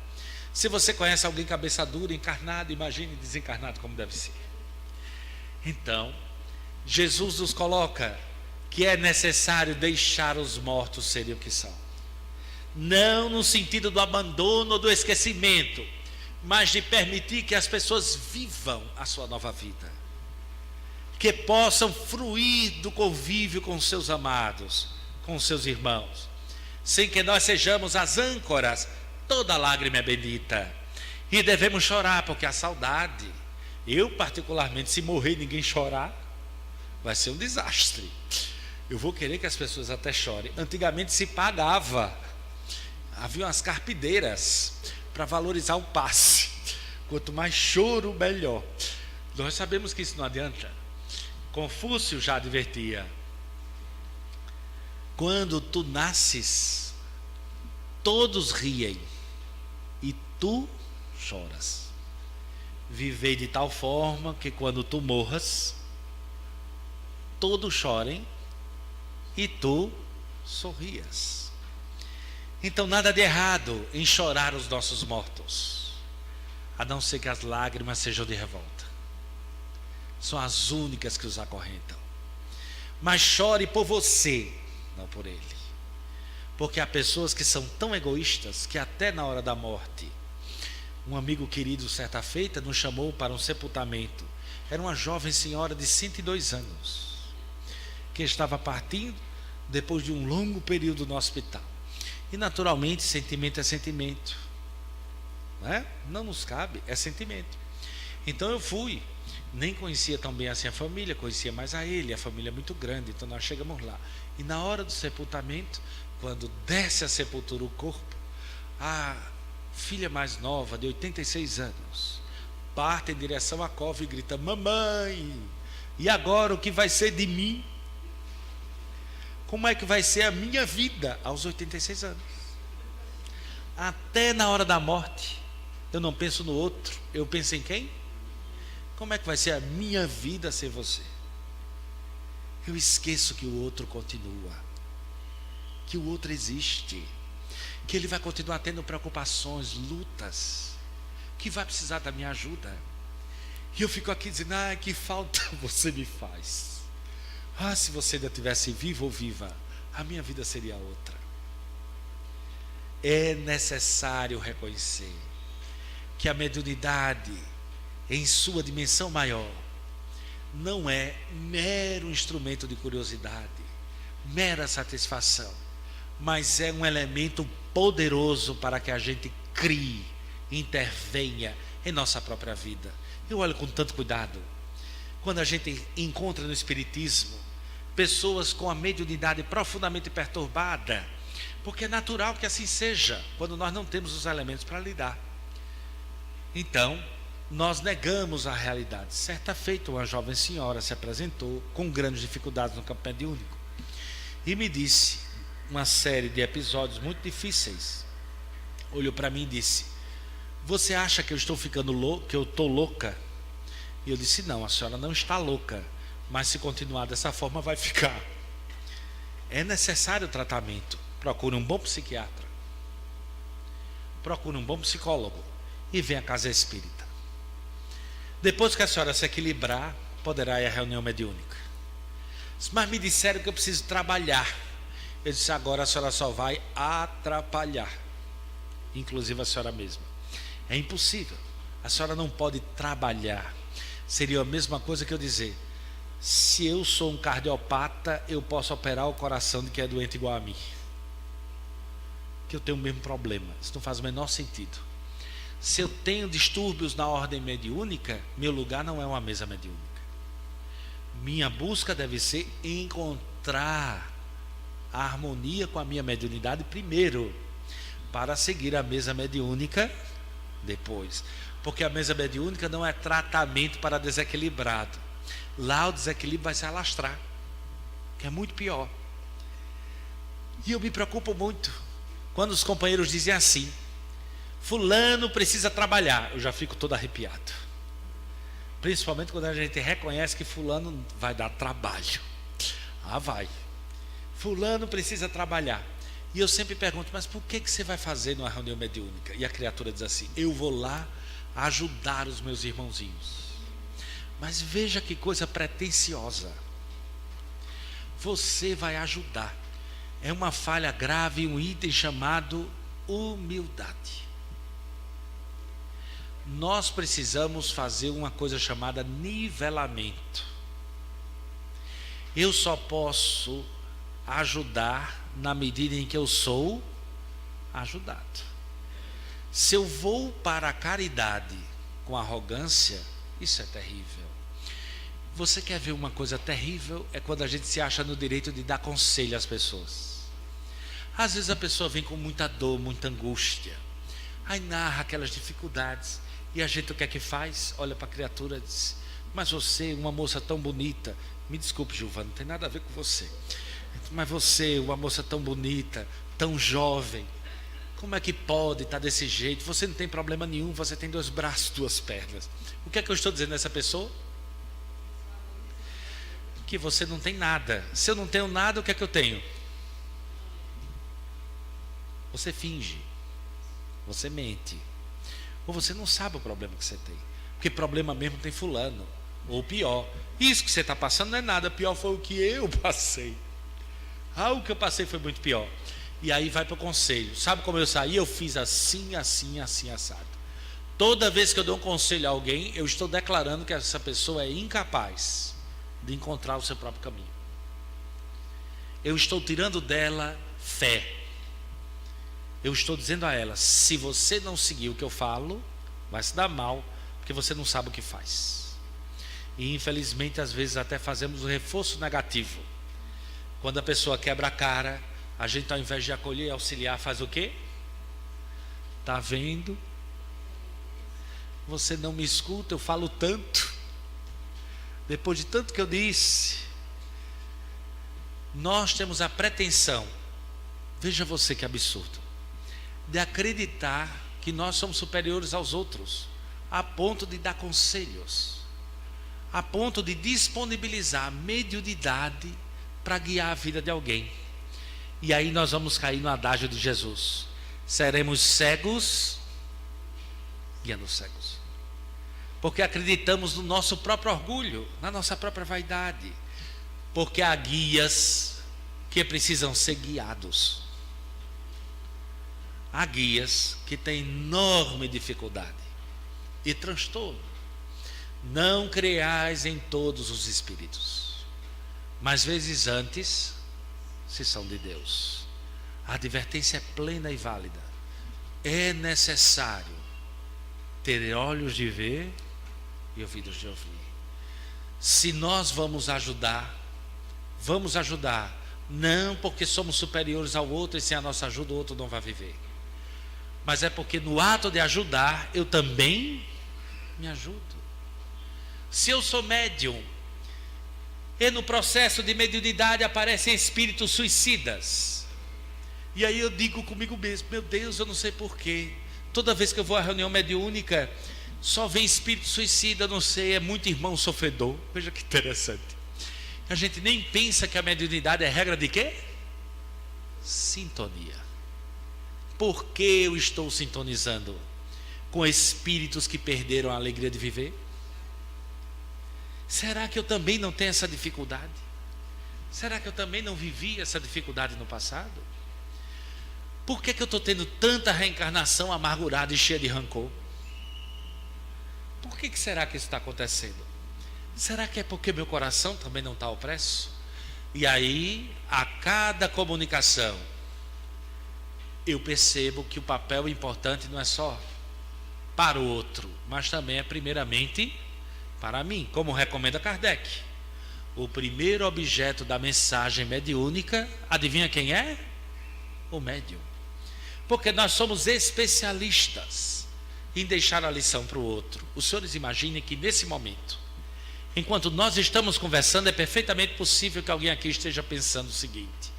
Se você conhece alguém cabeça dura, encarnado, imagine desencarnado como deve ser. Então, Jesus nos coloca que é necessário deixar os mortos serem o que são. Não no sentido do abandono ou do esquecimento, mas de permitir que as pessoas vivam a sua nova vida, que possam fruir do convívio com seus amados, com seus irmãos, sem que nós sejamos as âncoras. Toda lágrima é bendita, e devemos chorar, porque a saudade, eu particularmente, se morrer e ninguém chorar, vai ser um desastre. Eu vou querer que as pessoas até chorem. Antigamente se pagava, havia umas carpideiras para valorizar o passe. Quanto mais choro, melhor. Nós sabemos que isso não adianta. Confúcio já advertia: quando tu nasces, todos riem e tu choras. Vivei de tal forma que quando tu morras, todos chorem e tu sorrias. Então nada de errado em chorar os nossos mortos, a não ser que as lágrimas sejam de revolta. São as únicas que os acorrentam. Mas chore por você, não por ele. Porque há pessoas que são tão egoístas que até na hora da morte, um amigo querido certa feita nos chamou para um sepultamento. Era uma jovem senhora de 102 anos, que estava partindo depois de um longo período no hospital. E naturalmente sentimento é sentimento, não nos cabe, é sentimento. Então eu fui, nem conhecia tão bem assim a família, conhecia mais a ele, a família é muito grande, então nós chegamos lá. E na hora do sepultamento, quando desce a sepultura o corpo, a filha mais nova, de 86 anos, parte em direção à cova e grita: mamãe, e agora o que vai ser de mim? Como é que vai ser a minha vida aos 86 anos? Até na hora da morte, eu não penso no outro, eu penso em quem? Como é que vai ser a minha vida sem você? Eu esqueço que o outro continua, que o outro existe, que ele vai continuar tendo preocupações, lutas, que vai precisar da minha ajuda. E eu fico aqui dizendo: que falta você me faz. Se você ainda estivesse vivo ou viva, a minha vida seria outra. É necessário reconhecer que a mediunidade, em sua dimensão maior, não é mero instrumento de curiosidade, mera satisfação, mas é um elemento poderoso para que a gente crie, intervenha em nossa própria vida. Eu olho com tanto cuidado quando a gente encontra no Espiritismo pessoas com a mediunidade profundamente perturbada, porque é natural que assim seja quando nós não temos os elementos para lidar. Então nós negamos a realidade. Certa feita, uma jovem senhora se apresentou com grandes dificuldades no campo mediúnico e me disse uma série de episódios muito difíceis. Olhou para mim e disse: você acha que eu estou ficando louco, que eu estou louca? E eu disse: não, a senhora não está louca, mas se continuar dessa forma vai ficar. É necessário tratamento. Procure um bom psiquiatra, procure um bom psicólogo e venha à casa espírita. Depois que a senhora se equilibrar, poderá ir à reunião mediúnica. Mas me disseram que eu preciso trabalhar. Eu disse: agora a senhora só vai atrapalhar, inclusive a senhora mesma. É impossível, a senhora não pode trabalhar. Seria a mesma coisa que eu dizer: se eu sou um cardiopata, eu posso operar o coração de quem é doente igual a mim, que eu tenho o mesmo problema. Isso não faz o menor sentido. Se eu tenho distúrbios na ordem mediúnica, meu lugar não é uma mesa mediúnica. Minha busca deve ser encontrar a harmonia com a minha mediunidade primeiro, para seguir a mesa mediúnica depois. Porque a mesa mediúnica não é tratamento para desequilibrado. Lá o desequilíbrio vai se alastrar, que é muito pior. E eu me preocupo muito quando os companheiros dizem assim: fulano precisa trabalhar. Eu já fico todo arrepiado. Principalmente quando a gente reconhece que fulano vai dar trabalho. Ah, vai. Fulano precisa trabalhar. E eu sempre pergunto: mas por que você vai fazer numa reunião mediúnica? E a criatura diz assim: eu vou lá ajudar os meus irmãozinhos. Mas veja que coisa pretensiosa. Você vai ajudar. É uma falha grave, um item chamado humildade. Nós precisamos fazer uma coisa chamada nivelamento. Eu só posso ajudar na medida em que eu sou ajudado. Se eu vou para a caridade com arrogância, isso é terrível. Você quer ver uma coisa terrível? É quando a gente se acha no direito de dar conselho às pessoas. Às vezes a pessoa vem com muita dor, muita angústia, aí narra aquelas dificuldades, e a gente o que é que faz? Olha para a criatura e diz: mas você, uma moça tão bonita, me desculpe, Gilvana, não tem nada a ver com você, mas você, uma moça tão bonita, tão jovem, como é que pode estar desse jeito? Você não tem problema nenhum, você tem 2 braços, 2 pernas. O que é que eu estou dizendo a essa pessoa? Que você não tem nada. Se eu não tenho nada, o que é que eu tenho? Você finge, você mente, ou você não sabe o problema que você tem, porque problema mesmo tem fulano, ou pior, isso que você está passando não é nada, pior foi o que eu passei. O que eu passei foi muito pior. E aí vai para o conselho. Sabe como eu saí? Eu fiz assim, assim, assim, assado. Toda vez que eu dou um conselho a alguém, eu estou declarando que essa pessoa é incapaz de encontrar o seu próprio caminho. Eu estou tirando dela fé. Eu estou dizendo a ela: se você não seguir o que eu falo, vai se dar mal, porque você não sabe o que faz. E infelizmente às vezes até fazemos o reforço negativo. Quando a pessoa quebra a cara, a gente, ao invés de acolher e auxiliar, faz o quê? Tá vendo? Você não me escuta, eu falo tanto. Depois de tanto que eu disse. Nós temos a pretensão, veja você que absurdo, de acreditar que nós somos superiores aos outros, a ponto de dar conselhos, a ponto de disponibilizar mediunidade para guiar a vida de alguém. E aí nós vamos cair no adágio de Jesus: seremos cegos guiando cegos, porque acreditamos no nosso próprio orgulho, na nossa própria vaidade, porque há guias que precisam ser guiados. Há guias que têm enorme dificuldade e transtorno. Não creais em todos os espíritos, mas vezes antes, se são de Deus. A advertência é plena e válida. É necessário ter olhos de ver e ouvidos de ouvir. Se nós vamos ajudar não porque somos superiores ao outro e sem a nossa ajuda o outro não vai viver, mas é porque no ato de ajudar eu também me ajudo. Se eu sou médium e no processo de mediunidade aparecem espíritos suicidas, e aí eu digo comigo mesmo: meu Deus, eu não sei porquê, toda vez que eu vou à reunião mediúnica só vem espírito suicida, não sei, é muito irmão sofredor. Veja que interessante. A gente nem pensa que a mediunidade é regra de quê? Sintonia. Por que eu estou sintonizando com espíritos que perderam a alegria de viver? Será que eu também não tenho essa dificuldade? Será que eu também não vivi essa dificuldade no passado? Por que eu estou tendo tanta reencarnação amargurada e cheia de rancor? Por que será que isso está acontecendo? Será que é porque meu coração também não está opresso? E aí, a cada comunicação, eu percebo que o papel importante não é só para o outro, mas também é primeiramente para mim, como recomenda Kardec. O primeiro objeto da mensagem mediúnica, adivinha quem é? O médium. Porque nós somos especialistas em deixar a lição para o outro. Os senhores imaginem que nesse momento, enquanto nós estamos conversando, é perfeitamente possível que alguém aqui esteja pensando o seguinte: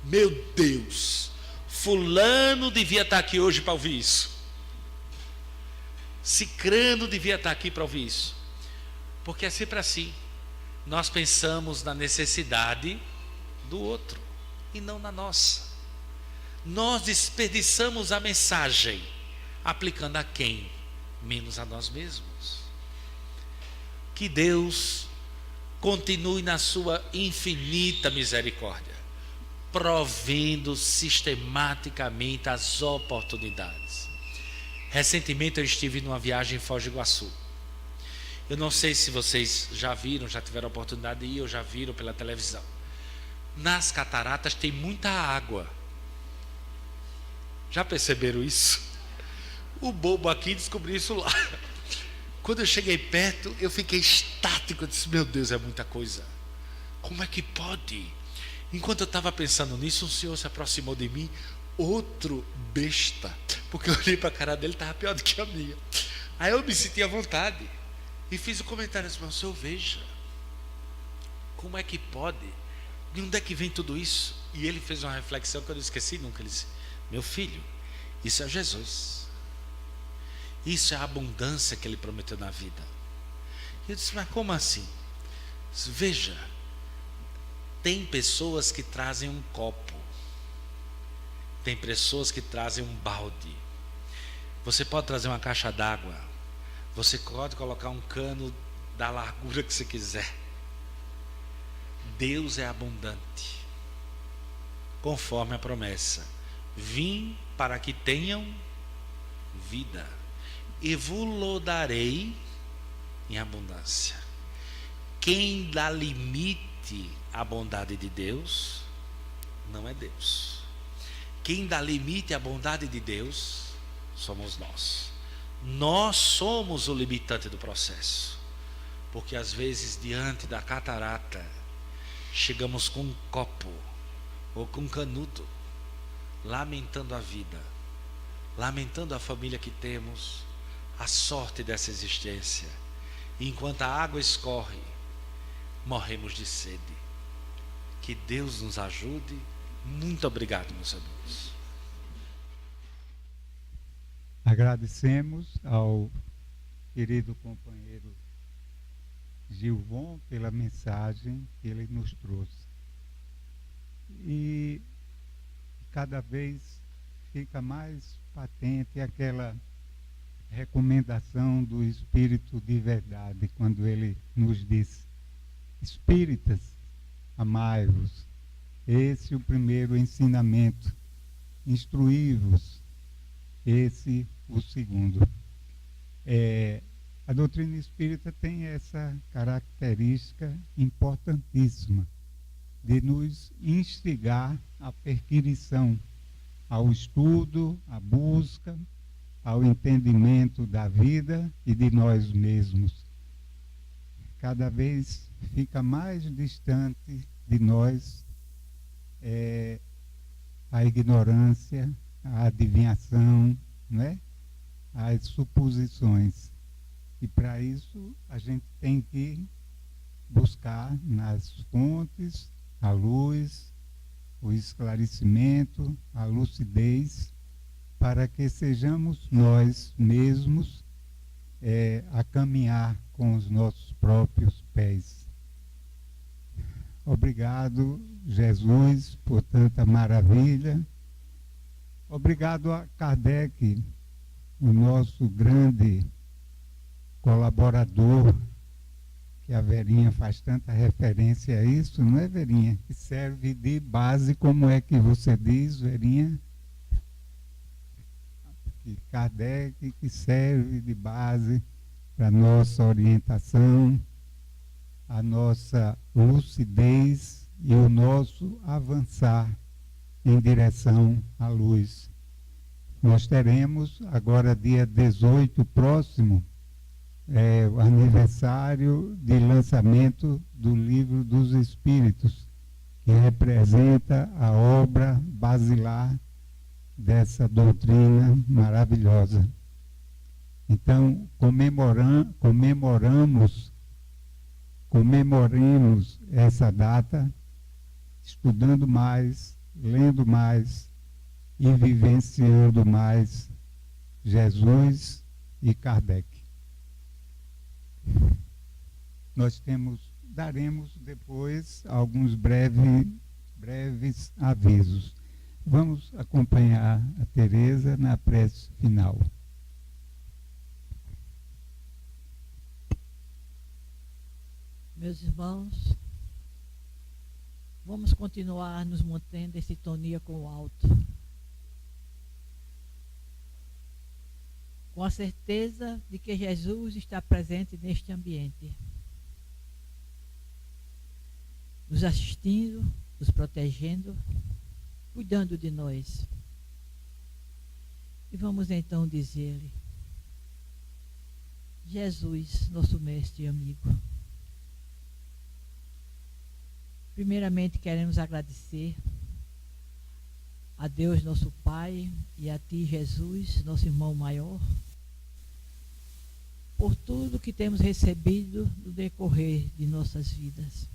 meu Deus, fulano devia estar aqui hoje para ouvir isso, cicrano devia estar aqui para ouvir isso. Porque é sempre assim, nós pensamos na necessidade do outro e não na nossa. Nós desperdiçamos a mensagem aplicando a quem? Menos a nós mesmos. Que Deus continue na sua infinita misericórdia, provendo sistematicamente as oportunidades. Recentemente eu estive numa viagem em Foz do Iguaçu. Eu não sei se vocês já viram, já tiveram a oportunidade de ir ou já viram pela televisão. Nas cataratas tem muita água. Já perceberam isso? O bobo aqui descobriu isso lá. Quando eu cheguei perto, eu fiquei estático. Eu disse: meu Deus, é muita coisa. Como é que pode? Enquanto eu estava pensando nisso, um senhor se aproximou de mim, outro besta, porque eu olhei para a cara dele, estava pior do que a minha. Aí eu me senti à vontade e fiz o comentário assim: senhor, veja, como é que pode? De onde é que vem tudo isso? E ele fez uma reflexão que eu não esqueci nunca. Ele disse: meu filho, isso é Jesus. Isso é a abundância que ele prometeu na vida. E eu disse: mas como assim? Disse: veja, tem pessoas que trazem um copo, tem pessoas que trazem um balde, você pode trazer uma caixa d'água, você pode colocar um cano da largura que você quiser. Deus é abundante, conforme a promessa: vim para que tenham vida, e vos darei em abundância. Quem dá limite à bondade de Deus não é Deus. Quem dá limite à bondade de Deus somos nós. Nós somos o limitante do processo, porque às vezes diante da catarata chegamos com um copo ou com um canudo, lamentando a vida, lamentando a família que temos, a sorte dessa existência. E enquanto a água escorre, morremos de sede. Que Deus nos ajude. Muito obrigado, meus amigos. Agradecemos ao querido companheiro Gilvon pela mensagem que ele nos trouxe. E cada vez fica mais patente aquela recomendação do Espírito de verdade, quando ele nos diz: espíritas, amai-vos. Esse é o primeiro ensinamento. Instruí-vos. Esse o segundo. A doutrina espírita tem essa característica importantíssima de nos instigar à perquisição, ao estudo, à busca, ao entendimento da vida e de nós mesmos. Cada vez fica mais distante de nós a ignorância, a adivinhação, né? As suposições. E para isso a gente tem que buscar nas fontes a luz, o esclarecimento, a lucidez, para que sejamos nós mesmos a caminhar com os nossos próprios pés. Obrigado, Jesus, por tanta maravilha. Obrigado a Kardec, o nosso grande colaborador, que a Verinha faz tanta referência a isso, não é, Verinha? Que serve de base, como é que você diz, Verinha? Que Kardec que serve de base para a nossa orientação, a nossa lucidez e o nosso avançar em direção à luz. Nós teremos agora, dia 18 próximo, é o aniversário de lançamento do Livro dos Espíritos, que representa a obra basilar dessa doutrina maravilhosa. Então, comemoremos essa data, estudando mais, lendo mais e vivenciando mais Jesus e Kardec. Nós daremos depois alguns breves avisos. Vamos acompanhar a Teresa na prece final. Meus irmãos, vamos continuar nos mantendo em sintonia com o alto, com a certeza de que Jesus está presente neste ambiente, nos assistindo, nos protegendo, cuidando de nós. E vamos então dizer-lhe: Jesus, nosso mestre e amigo, primeiramente queremos agradecer a Deus, nosso Pai, e a Ti, Jesus, nosso irmão maior, por tudo que temos recebido no decorrer de nossas vidas.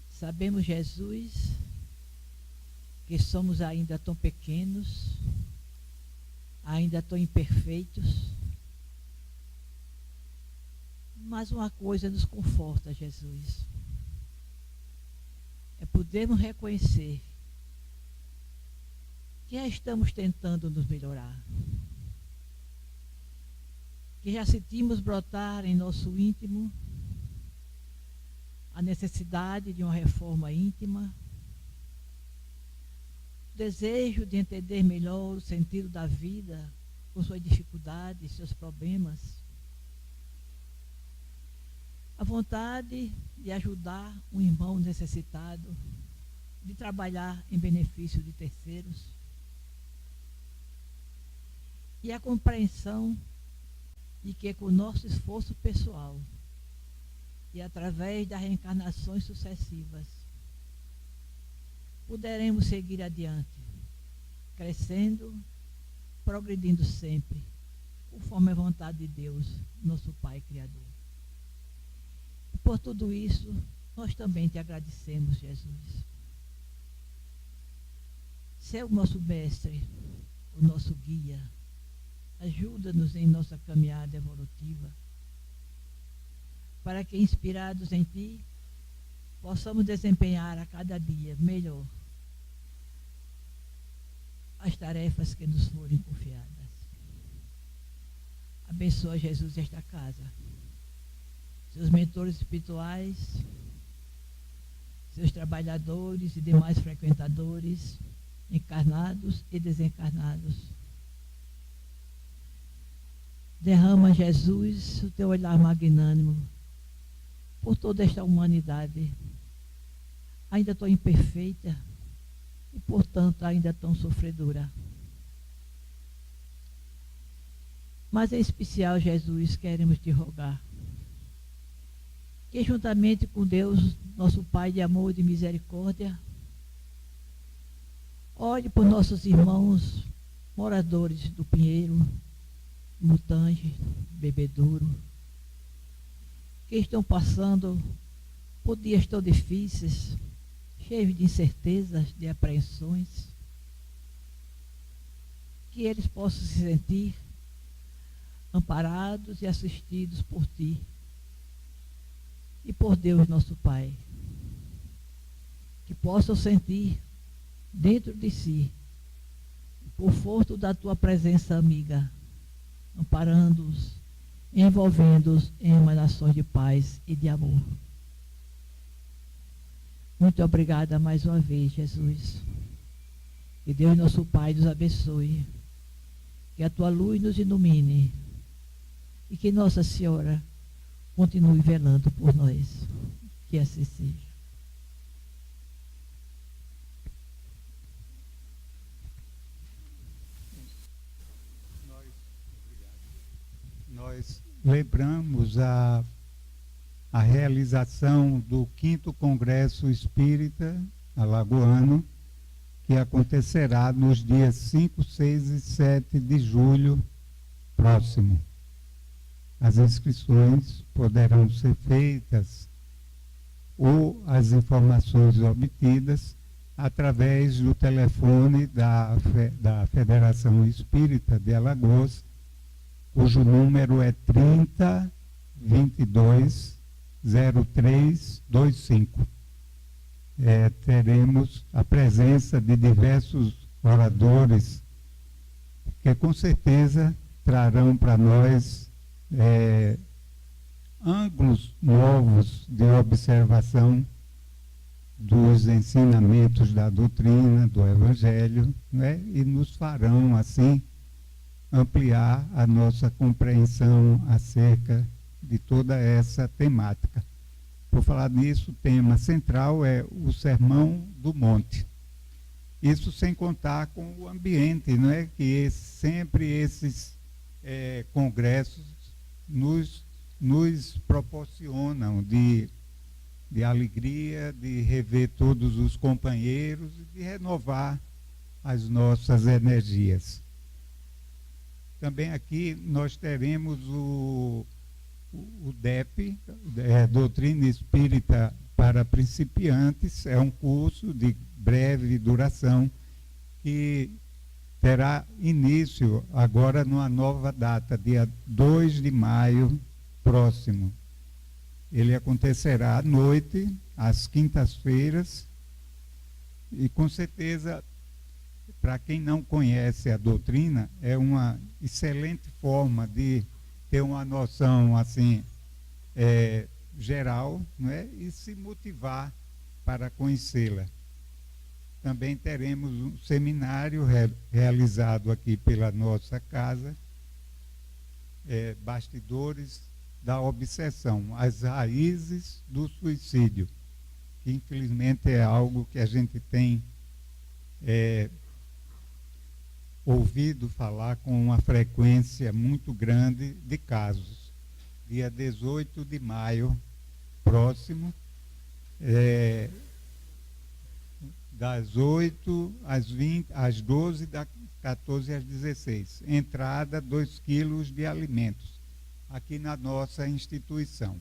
Sabemos, Jesus, que somos ainda tão pequenos, ainda tão imperfeitos, mas uma coisa nos conforta, Jesus, é podermos reconhecer que já estamos tentando nos melhorar, que já sentimos brotar em nosso íntimo a necessidade de uma reforma íntima, o desejo de entender melhor o sentido da vida, com suas dificuldades, seus problemas, a vontade de ajudar um irmão necessitado, de trabalhar em benefício de terceiros, e a compreensão de que com o nosso esforço pessoal e através das reencarnações sucessivas, poderemos seguir adiante, crescendo, progredindo sempre, conforme a vontade de Deus, nosso Pai Criador. E por tudo isso, nós também te agradecemos, Jesus. Ser o nosso mestre, o nosso guia, ajuda-nos em nossa caminhada evolutiva, para que, inspirados em Ti, possamos desempenhar a cada dia melhor as tarefas que nos forem confiadas. Abençoa, Jesus, esta casa, seus mentores espirituais, seus trabalhadores e demais frequentadores, encarnados e desencarnados. Derrama, Jesus, o teu olhar magnânimo por toda esta humanidade, ainda tão imperfeita e, portanto, ainda tão sofredora. Mas, em especial, Jesus, queremos te rogar que, juntamente com Deus, nosso Pai de amor e de misericórdia, olhe por nossos irmãos moradores do Pinheiro, Mutange, Bebedouro, que estão passando por dias tão difíceis, cheios de incertezas, de apreensões, que eles possam se sentir amparados e assistidos por Ti e por Deus, nosso Pai, que possam sentir dentro de si o conforto da Tua presença amiga, amparando-os, envolvendo-os em emanações de paz e de amor. Muito obrigada mais uma vez, Jesus. Que Deus, nosso Pai, nos abençoe, que a Tua luz nos ilumine e que Nossa Senhora continue velando por nós. Que assim seja. lembramos a realização do 5º Congresso Espírita Alagoano, que acontecerá nos dias 5, 6 e 7 de julho próximo. As inscrições poderão ser feitas ou as informações obtidas através do telefone da Federação Espírita de Alagoas, cujo número é 30 22 0325. Teremos a presença de diversos oradores que com certeza trarão para nós ângulos novos de observação dos ensinamentos da doutrina, do Evangelho, né? E nos farão, assim, ampliar a nossa compreensão acerca de toda essa temática. Por falar nisso, o tema central é o Sermão do Monte. Isso sem contar com o ambiente, não é? Que sempre esses congressos nos proporcionam de alegria, de rever todos os companheiros e de renovar as nossas energias. Também aqui nós teremos o DEP, Doutrina Espírita para Principiantes. É um curso de breve duração que terá início agora numa nova data, dia 2 de maio próximo. Ele acontecerá à noite, às quintas-feiras, e com certeza, para quem não conhece a doutrina, é uma excelente forma de ter uma noção assim geral, não é? E se motivar para conhecê-la. Também teremos um seminário realizado aqui pela nossa casa, Bastidores da Obsessão, as raízes do suicídio, que infelizmente é algo que a gente tem ouvido falar com uma frequência muito grande de casos. Dia 18 de maio próximo, das 8 às 20, às 12, das 14 às 16. Entrada 2 quilos de alimentos, aqui na nossa instituição.